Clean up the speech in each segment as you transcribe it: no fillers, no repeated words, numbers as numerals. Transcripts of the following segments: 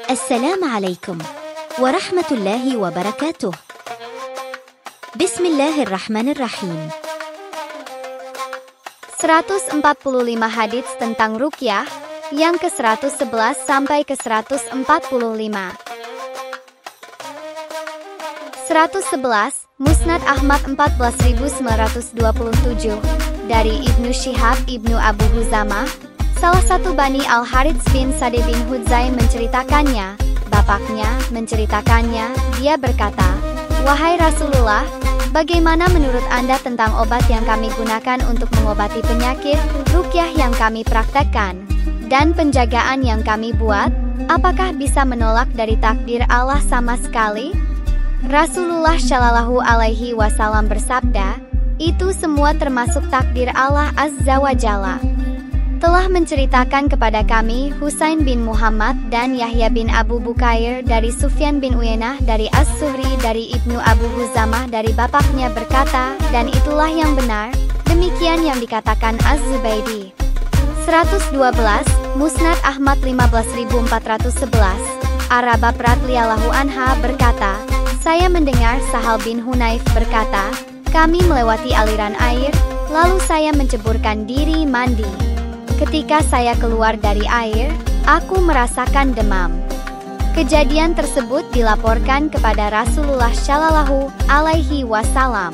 Assalamualaikum warahmatullahi wabarakatuh. Bismillahirrahmanirrahim. 145 hadits tentang ruqyah, yang ke-111 sampai ke-145. 111, Musnad Ahmad 14927, dari Ibnu Syihab Ibnu Abu Huzamah, salah satu Bani Al-Harits bin Sade bin Hudzaim menceritakannya, bapaknya menceritakannya, dia berkata, "Wahai Rasulullah, bagaimana menurut Anda tentang obat yang kami gunakan untuk mengobati penyakit, ruqyah yang kami praktekkan, dan penjagaan yang kami buat, apakah bisa menolak dari takdir Allah sama sekali?" Rasulullah Shallallahu Alaihi Wasallam bersabda, "Itu semua termasuk takdir Allah Azza wa Jalla." Telah menceritakan kepada kami Husain bin Muhammad dan Yahya bin Abu Bukair dari Sufyan bin Uyainah dari As-Suhri dari Ibnu Abu Huzamah dari bapaknya berkata, dan itulah yang benar, demikian yang dikatakan Az-Zubaydi. 112, Musnad Ahmad 15411, Arabah radhiyallahu anha berkata, saya mendengar Sahal bin Hunayf berkata, kami melewati aliran air, lalu saya menceburkan diri mandi. Ketika saya keluar dari air, aku merasakan demam. Kejadian tersebut dilaporkan kepada Rasulullah Shallallahu Alaihi Wasallam.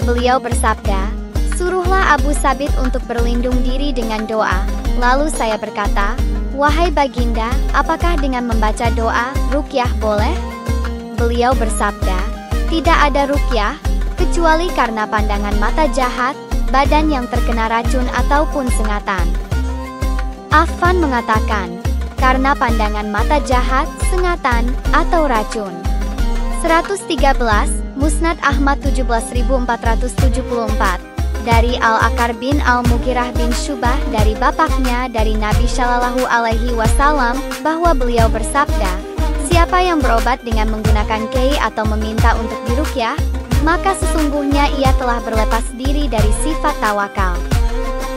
Beliau bersabda, "Suruhlah Abu Sabit untuk berlindung diri dengan doa." Lalu saya berkata, "Wahai baginda, apakah dengan membaca doa, ruqyah boleh?" Beliau bersabda, "Tidak ada ruqyah, kecuali karena pandangan mata jahat, badan yang terkena racun ataupun sengatan." Affan mengatakan, karena pandangan mata jahat, sengatan, atau racun. 113, Musnad Ahmad 17474, dari Al-Akar bin Al-Mughirah bin Syubah dari bapaknya dari Nabi Shallallahu Alaihi Wasallam, bahwa beliau bersabda, siapa yang berobat dengan menggunakan kei atau meminta untuk diruqyah, maka sesungguhnya ia telah berlepas diri dari sifat tawakal.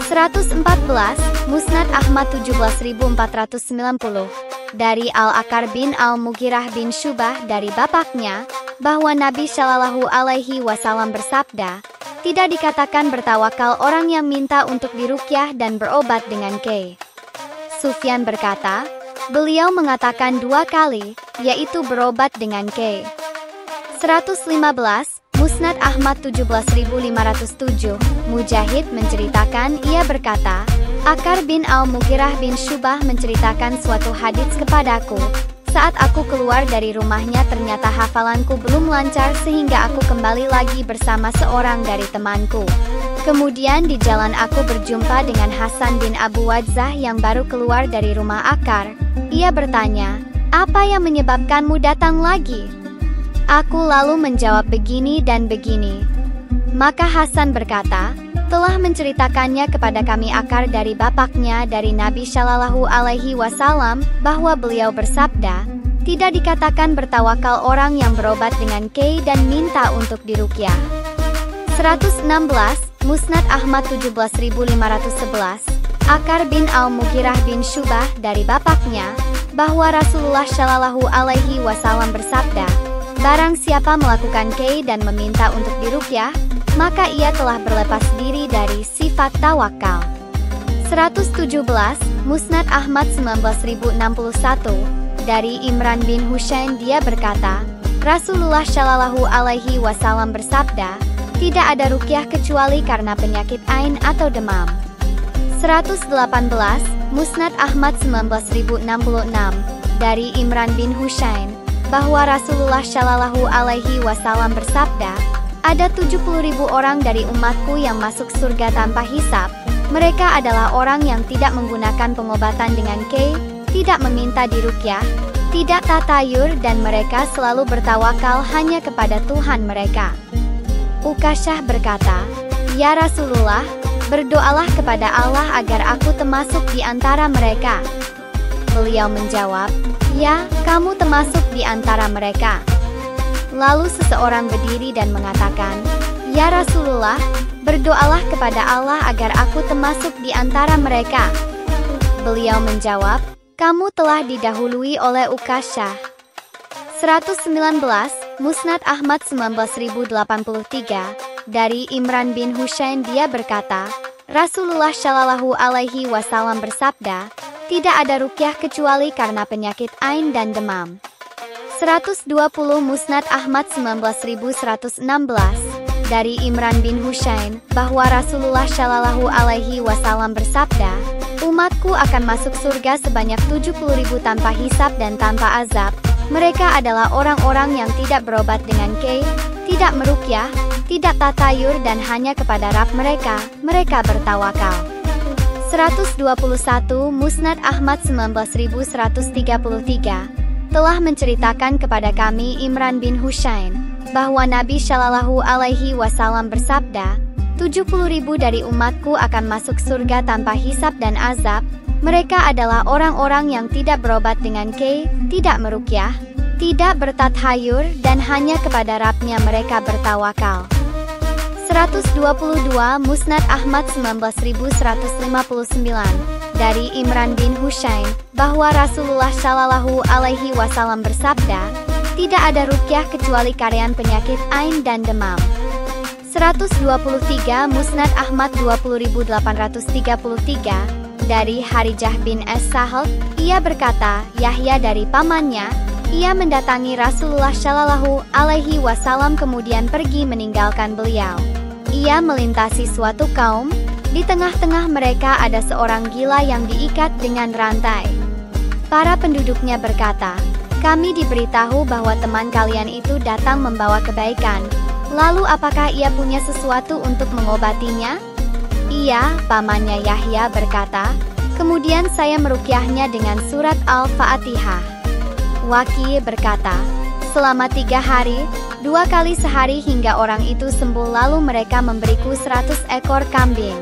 114, Musnad Ahmad 17490, dari Al-Akar bin Al-Mughirah bin Syubah dari bapaknya, bahwa Nabi Shallallahu Alaihi Wasallam bersabda, tidak dikatakan bertawakal orang yang minta untuk diruqyah dan berobat dengan kei. Sufyan berkata, beliau mengatakan 2 kali, yaitu berobat dengan kei. 115, Musnad Ahmad 17507, Mujahid menceritakan, ia berkata, Akar bin Al-Mughirah bin Syubah menceritakan suatu hadits kepadaku. Saat aku keluar dari rumahnya ternyata hafalanku belum lancar sehingga aku kembali lagi bersama seorang dari temanku. Kemudian di jalan aku berjumpa dengan Hasan bin Abu Wadzah yang baru keluar dari rumah Akar. Ia bertanya, apa yang menyebabkanmu datang lagi? Aku lalu menjawab begini dan begini. Maka Hasan berkata, telah menceritakannya kepada kami Akar dari bapaknya dari Nabi Shallallahu Alaihi Wasallam, bahwa beliau bersabda, tidak dikatakan bertawakal orang yang berobat dengan kei dan minta untuk diruqyah. 116, Musnad Ahmad 17511, Akar bin Al-Mughirah bin Syubah dari bapaknya, bahwa Rasulullah Shallallahu Alaihi Wasallam bersabda, barang siapa melakukan kei dan meminta untuk diruqyah, maka ia telah berlepas diri dari sifat tawakal. 117, Musnad Ahmad 19061, dari Imran bin Husain dia berkata, Rasulullah Shallallahu Alaihi Wasallam bersabda, tidak ada ruqyah kecuali karena penyakit ain atau demam. 118, Musnad Ahmad 19066, dari Imran bin Husain, bahwa Rasulullah Shallallahu Alaihi Wasallam bersabda, ada 70.000 orang dari umatku yang masuk surga tanpa hisab. Mereka adalah orang yang tidak menggunakan pengobatan dengan kei, tidak meminta diruqyah, tidak tatayur dan mereka selalu bertawakal hanya kepada Tuhan mereka. Ukasyah berkata, ya Rasulullah, berdoalah kepada Allah agar aku termasuk di antara mereka. Beliau menjawab, ya, kamu termasuk di antara mereka. Lalu seseorang berdiri dan mengatakan, ya Rasulullah, berdoalah kepada Allah agar aku termasuk di antara mereka. Beliau menjawab, Kamu telah didahului oleh Ukasha. 119, Musnad Ahmad 19083, dari Imran bin Husain dia berkata, Rasulullah Shallallahu Alaihi Wasallam bersabda, tidak ada ruqyah kecuali karena penyakit ain dan demam. 120 Musnad Ahmad 19116, dari Imran bin Husain, bahwa Rasulullah Shallallahu Alaihi Wasallam bersabda, umatku akan masuk surga sebanyak 70.000 tanpa hisab dan tanpa azab. Mereka adalah orang-orang yang tidak berobat dengan kay, tidak meruqyah, tidak tatayur dan hanya kepada Rabb mereka bertawakal. 121 Musnad Ahmad 19133 telah menceritakan kepada kami Imran bin Husain bahwa Nabi Shallallahu Alaihi Wasallam bersabda, 70.000 dari umatku akan masuk surga tanpa hisab dan azab. Mereka adalah orang-orang yang tidak berobat dengan kay, tidak meruqyah, tidak bertathayur dan hanya kepada Rabb-nya mereka bertawakal. 122 Musnad Ahmad 19159, dari Imran bin Husain, bahwa Rasulullah Shallallahu Alaihi Wasallam bersabda, tidak ada ruqyah kecuali karian penyakit ain dan demam. 123 Musnad Ahmad 20833, dari Harijah bin Es-Sahal, ia berkata, Yahya dari pamannya, ia mendatangi Rasulullah Shallallahu Alaihi Wasallam kemudian pergi meninggalkan beliau. Ia melintasi suatu kaum, di tengah-tengah mereka ada seorang gila yang diikat dengan rantai. Para penduduknya berkata, kami diberitahu bahwa teman kalian itu datang membawa kebaikan. Lalu apakah ia punya sesuatu untuk mengobatinya? Iya, pamannya Yahya berkata, kemudian saya meruqyahnya dengan surat Al-Fatihah. Waki berkata, selama 3 hari, 2 kali sehari hingga orang itu sembuh lalu mereka memberiku 100 ekor kambing.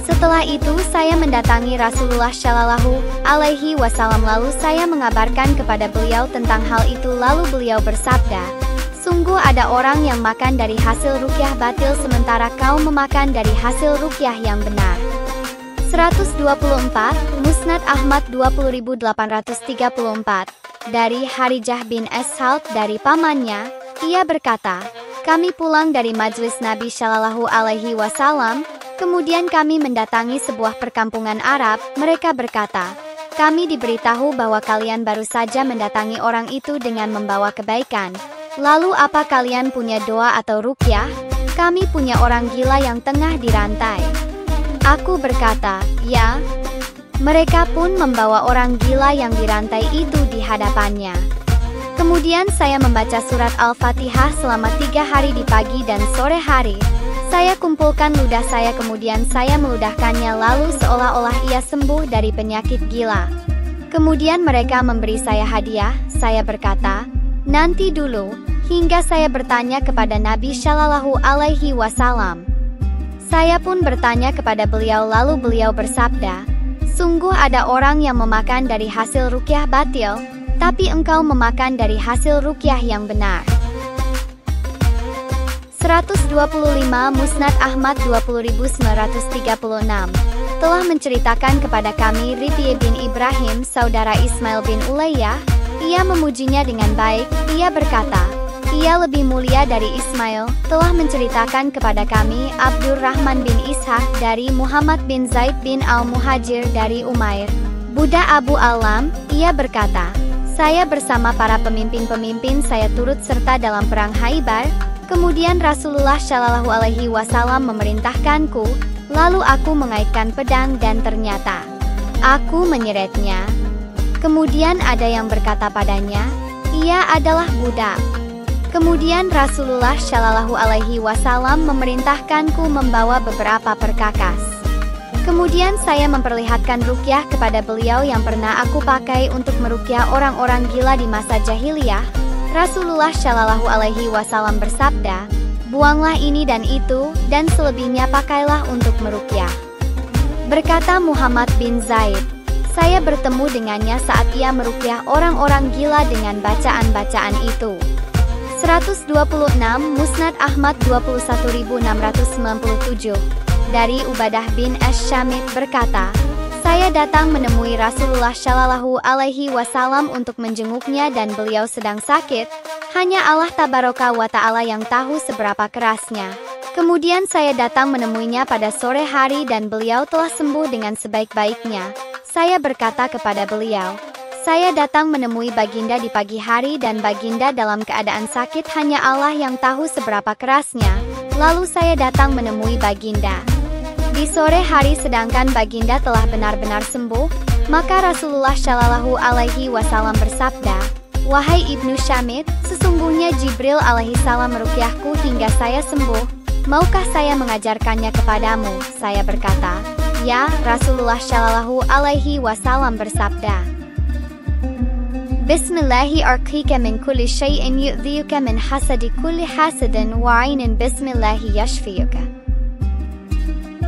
Setelah itu saya mendatangi Rasulullah Shallallahu Alaihi Wasallam lalu saya mengabarkan kepada beliau tentang hal itu lalu beliau bersabda, sungguh ada orang yang makan dari hasil ruqyah batil sementara kau memakan dari hasil ruqyah yang benar. 124 Musnad Ahmad 20834, dari Harijah bin Es-Sahal dari pamannya, ia berkata, kami pulang dari majlis Nabi Shallallahu Alaihi Wasallam, kemudian kami mendatangi sebuah perkampungan Arab, mereka berkata, kami diberitahu bahwa kalian baru saja mendatangi orang itu dengan membawa kebaikan. Lalu apa kalian punya doa atau ruqyah? Kami punya orang gila yang tengah dirantai. Aku berkata, ya. Mereka pun membawa orang gila yang dirantai itu di hadapannya. Kemudian saya membaca surat Al-Fatihah selama 3 hari di pagi dan sore hari. Saya kumpulkan ludah saya kemudian saya meludahkannya lalu seolah-olah ia sembuh dari penyakit gila. Kemudian mereka memberi saya hadiah, saya berkata, nanti dulu, hingga saya bertanya kepada Nabi Shallallahu Alaihi Wasallam. Saya pun bertanya kepada beliau lalu beliau bersabda, sungguh ada orang yang memakan dari hasil ruqyah batil, tapi engkau memakan dari hasil ruqyah yang benar. 125 Musnad Ahmad 20936 telah menceritakan kepada kami Rif'i bin Ibrahim, saudara Ismail bin Ulayyah. Ia memujinya dengan baik, ia berkata, ia lebih mulia dari Ismail, telah menceritakan kepada kami Abdurrahman bin Ishaq dari Muhammad bin Zaid bin Al-Muhajir dari Umair, budak Abu Alam, ia berkata, saya bersama para pemimpin-pemimpin saya turut serta dalam perang Khaibar, kemudian Rasulullah Shallallahu Alaihi Wasallam memerintahkanku, lalu aku mengaitkan pedang dan ternyata, aku menyeretnya. Kemudian ada yang berkata padanya, ia adalah budak. Kemudian Rasulullah Shallallahu Alaihi Wasallam memerintahkanku membawa beberapa perkakas. Kemudian saya memperlihatkan ruqyah kepada beliau yang pernah aku pakai untuk meruqyah orang-orang gila di masa jahiliyah. Rasulullah Shallallahu Alaihi Wasallam bersabda, buanglah ini dan itu, dan selebihnya pakailah untuk meruqyah. Berkata Muhammad bin Zaid, saya bertemu dengannya saat ia meruqyah orang-orang gila dengan bacaan-bacaan itu. 126 Musnad Ahmad 21697, dari Ubadah bin Ash-Shamit berkata, Saya datang menemui Rasulullah Shallallahu Alaihi Wasallam untuk menjenguknya dan beliau sedang sakit. Hanya Allah Tabaraka wa Ta'ala yang tahu seberapa kerasnya. Kemudian saya datang menemuinya pada sore hari dan beliau telah sembuh dengan sebaik-baiknya. Saya berkata kepada beliau, saya datang menemui Baginda di pagi hari dan Baginda dalam keadaan sakit, hanya Allah yang tahu seberapa kerasnya. Lalu saya datang menemui Baginda di sore hari sedangkan Baginda telah benar-benar sembuh. Maka Rasulullah Shallallahu Alaihi Wasallam bersabda, wahai Ibnu Syamit, sesungguhnya Jibril alaihissalam meruqyahku hingga saya sembuh. Maukah saya mengajarkannya kepadamu? Saya berkata, ya. Rasulullah Shallallahu Alaihi Wasallam bersabda, Bismillahi arqika min kulli syai'in yu'dhiyuka min hasadi kulli hasidin wa 'ainin bismillahi yashfiyuka.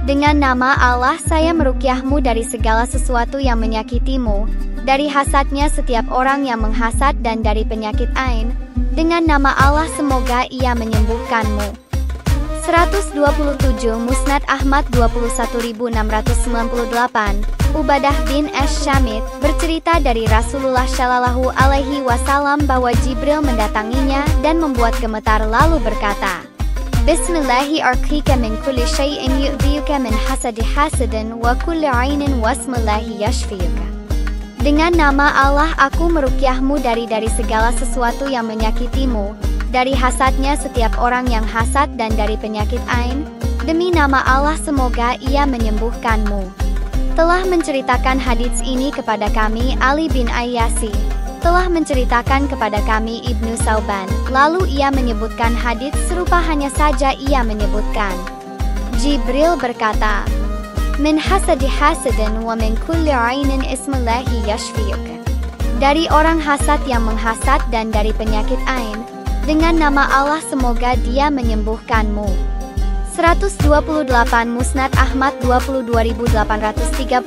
Dengan nama Allah saya meruqyahmu dari segala sesuatu yang menyakitimu, dari hasadnya setiap orang yang menghasad dan dari penyakit ain. Dengan nama Allah semoga ia menyembuhkanmu. 127 Musnad Ahmad 21698. Ubadah bin Syamit bercerita dari Rasulullah Shallallahu Alaihi Wasallam bahwa Jibril mendatanginya dan membuat gemetar lalu berkata, Bismillahi arqika min kulli syai'in yu'dhiyuka min hasadi hasidin wa kulli 'ainin wasmillahi yashfiyuka. Dengan nama Allah aku meruqyahmu dari segala sesuatu yang menyakitimu, dari hasadnya setiap orang yang hasad dan dari penyakit ain. Demi nama Allah semoga ia menyembuhkanmu. Telah menceritakan hadits ini kepada kami Ali bin Ayyasi. Telah menceritakan kepada kami Ibnu Sauban. Lalu ia menyebutkan hadits serupa, hanya saja ia menyebutkan Jibril berkata, Min hasadi hasidin wa min kulli 'ainin ismillahi yashfiyuka. Dari orang hasad yang menghasad dan dari penyakit ain, dengan nama Allah semoga dia menyembuhkanmu. 128 Musnad Ahmad 22832.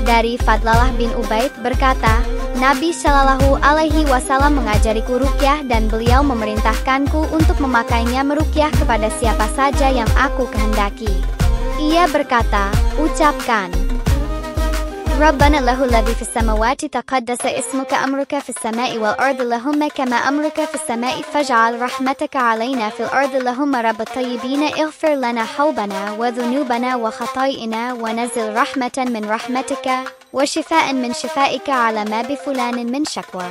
Dari Fadlalah bin Ubaid berkata, Nabi Shallallahu Alaihi Wasallam mengajariku ruqyah dan beliau memerintahkanku untuk memakainya meruqyah kepada siapa saja yang aku kehendaki. Ia berkata, ucapkan Rabbana lahul ladzi fis samawati taqaddasa ismuka amruka fis sama'i wal ardi lahumma kama amruka fis sama'i faj'al rahmataka 'alaina fil ardi lahumma rabbat tayyibina ighfir lana hawbana wa dhunubana wa khata'ina wa nazil rahmatan min rahmatika wa shifaan min shifaika 'ala ma bi fulanin min syakwa.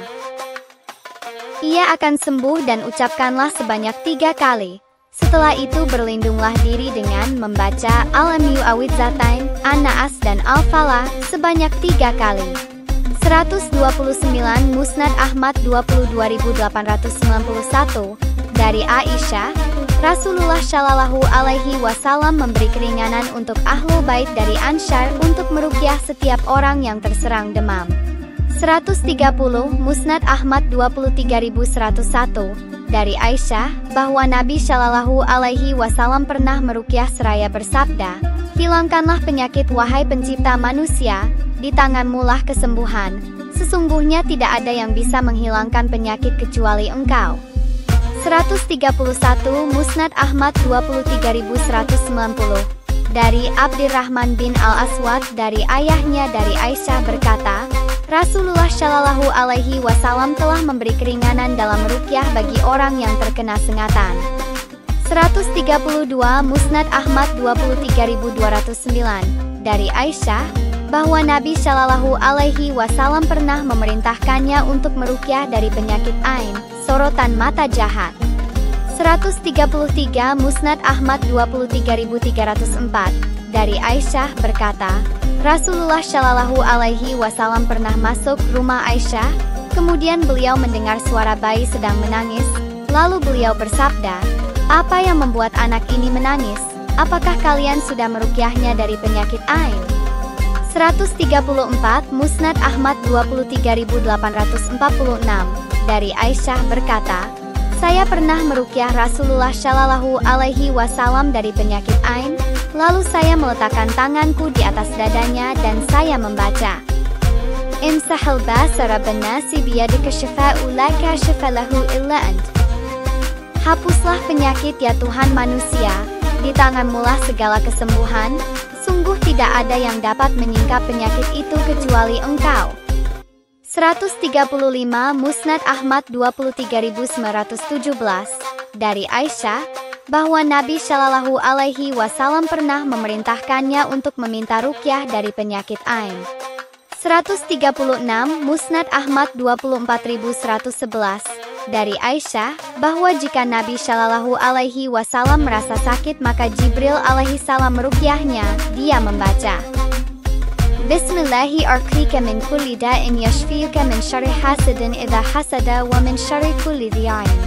Ia akan sembuh dan ucapkanlah sebanyak 3 kali. Setelah itu berlindunglah diri dengan membaca Al-Mu'awwidzatain, An-Naas dan Al-Falah sebanyak 3 kali. 129 Musnad Ahmad 22891. Dari Aisyah, Rasulullah Shallallahu Alaihi Wasallam memberi keringanan untuk Ahlul Bait dari Ansyar untuk meruqyah setiap orang yang terserang demam. 130 Musnad Ahmad 23101. Dari Aisyah, bahwa Nabi Shallallahu Alaihi Wasallam pernah meruqyah seraya bersabda, hilangkanlah penyakit wahai pencipta manusia, di tanganmu lah kesembuhan. Sesungguhnya tidak ada yang bisa menghilangkan penyakit kecuali engkau. 131 Musnad Ahmad 23190. Dari Abdirrahman bin Al-Aswad dari ayahnya dari Aisyah berkata, Rasulullah Shallallahu Alaihi Wasallam telah memberi keringanan dalam ruqyah bagi orang yang terkena sengatan. 132 Musnad Ahmad 23209. Dari Aisyah, bahwa Nabi Shallallahu Alaihi Wasallam pernah memerintahkannya untuk meruqyah dari penyakit ain, sorotan mata jahat. 133 Musnad Ahmad 23304. Dari Aisyah berkata, Rasulullah Shallallahu Alaihi Wasallam pernah masuk rumah Aisyah, kemudian beliau mendengar suara bayi sedang menangis, lalu beliau bersabda, apa yang membuat anak ini menangis? Apakah kalian sudah meruqyahnya dari penyakit ain? 134 Musnad Ahmad 23846. Dari Aisyah berkata, saya pernah meruqyah Rasulullah Shallallahu Alaihi Wasallam dari penyakit ain. Lalu saya meletakkan tanganku di atas dadanya dan saya membaca, Imsahal basara bin-nasi biyadika syifa'u la kashifa lahu illa ant. Hapuslah penyakit ya Tuhan manusia, di tanganmu lah segala kesembuhan. Sungguh tidak ada yang dapat menyingkap penyakit itu kecuali engkau. 135 Musnad Ahmad 23917 dari Aisyah, bahwa Nabi Shallallahu Alaihi Wasallam pernah memerintahkannya untuk meminta ruqyah dari penyakit ain. 136 Musnad Ahmad 24111 dari Aisyah, bahwa jika Nabi Shallallahu Alaihi Wasallam merasa sakit maka Jibril alaihi salam meruqyahnya. Dia membaca, Bismillahi arqika min kulli da'in yashfiyuka min syarri hasidin idha hasada wa min syarri kulli dhi ain.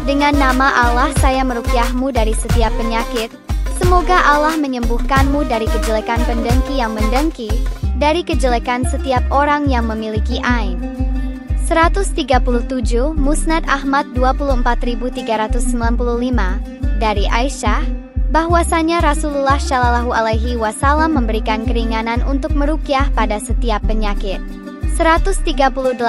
Dengan nama Allah saya meruqyahmu dari setiap penyakit. Semoga Allah menyembuhkanmu dari kejelekan pendengki yang mendengki, dari kejelekan setiap orang yang memiliki ain. 137 Musnad Ahmad 24395 dari Aisyah, bahwasanya Rasulullah Shallallahu Alaihi Wasallam memberikan keringanan untuk meruqyah pada setiap penyakit. 138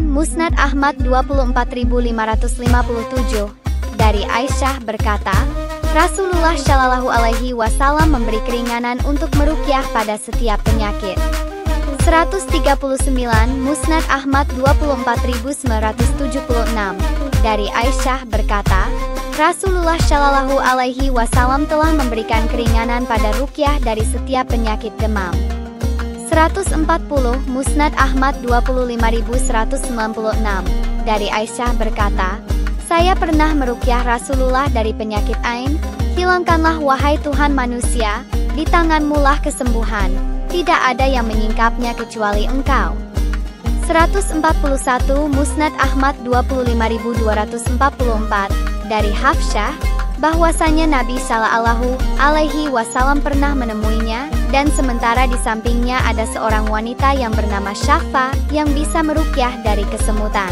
Musnad Ahmad 24557 dari Aisyah berkata, Rasulullah Shallallahu Alaihi Wasallam memberi keringanan untuk meruqyah pada setiap penyakit. 139 Musnad Ahmad 24976 dari Aisyah berkata, Rasulullah Shallallahu Alaihi Wasallam telah memberikan keringanan pada ruqyah dari setiap penyakit demam. 140 Musnad Ahmad 25196 dari Aisyah berkata, saya pernah meruqyah Rasulullah dari penyakit ain. Hilangkanlah wahai Tuhan manusia, di tanganmu lah kesembuhan, tidak ada yang menyingkapnya kecuali engkau. 141 Musnad Ahmad 25244 dari Hafsyah, bahwasanya Nabi Shallallahu Alaihi Wasallam pernah menemuinya, dan sementara di sampingnya ada seorang wanita yang bernama Syafa yang bisa meruqyah dari kesemutan.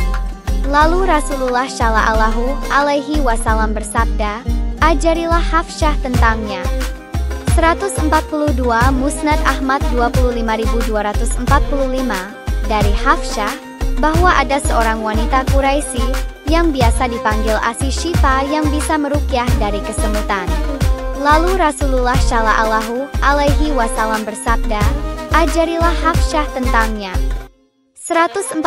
Lalu Rasulullah Shallallahu Alaihi Wasallam bersabda, ajarilah Hafsyah tentangnya. 142 Musnad Ahmad 25245 dari Hafsyah, bahwa ada seorang wanita Quraisy yang biasa dipanggil Asi Syifa yang bisa meruqyah dari kesemutan. Lalu Rasulullah Shallallahu Alaihi Wasallam bersabda, ajarilah Hafsyah tentangnya. 143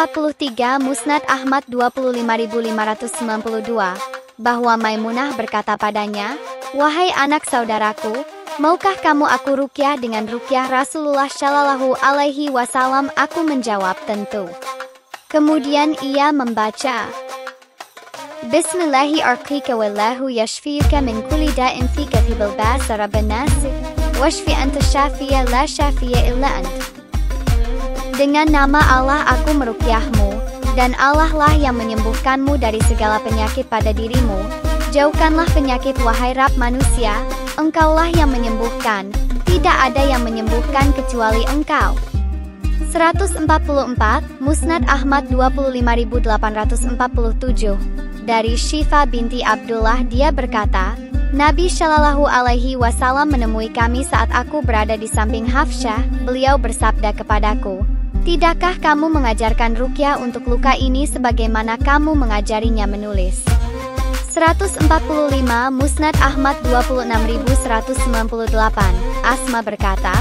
Musnad Ahmad 25592 bahwa Maimunah berkata padanya, wahai anak saudaraku, maukah kamu aku ruqyah dengan ruqyah Rasulullah Shallallahu Alaihi Wasallam? Aku menjawab tentu. Kemudian ia membaca, Bismillahi arqika wallahu yashfiyuka min kulli da'in fika thibil basa rabban nas washfi anta syafiya la syafiya illa ant. Dengan nama Allah aku meruqyahmu, dan Allah lah yang menyembuhkanmu dari segala penyakit pada dirimu. Jauhkanlah penyakit wahai Rabb manusia, engkaulah yang menyembuhkan, tidak ada yang menyembuhkan kecuali engkau. 144 Musnad Ahmad 25847 dari Syifa binti Abdullah, dia berkata, Nabi Shallallahu Alaihi Wasallam menemui kami saat aku berada di samping Hafsyah. Beliau bersabda kepadaku, tidakkah kamu mengajarkan ruqyah untuk luka ini sebagaimana kamu mengajarinya menulis? 145 Musnad Ahmad 26198 Asma berkata,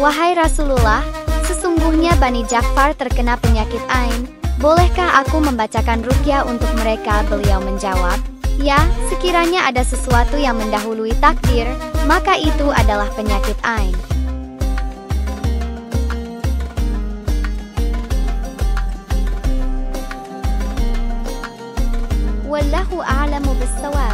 wahai Rasulullah, sesungguhnya Bani Ja'far terkena penyakit ain. Bolehkah aku membacakan ruqyah untuk mereka? Beliau menjawab, ya, sekiranya ada sesuatu yang mendahului takdir, maka itu adalah penyakit ain. Wallahu a'lamu bis-shawab.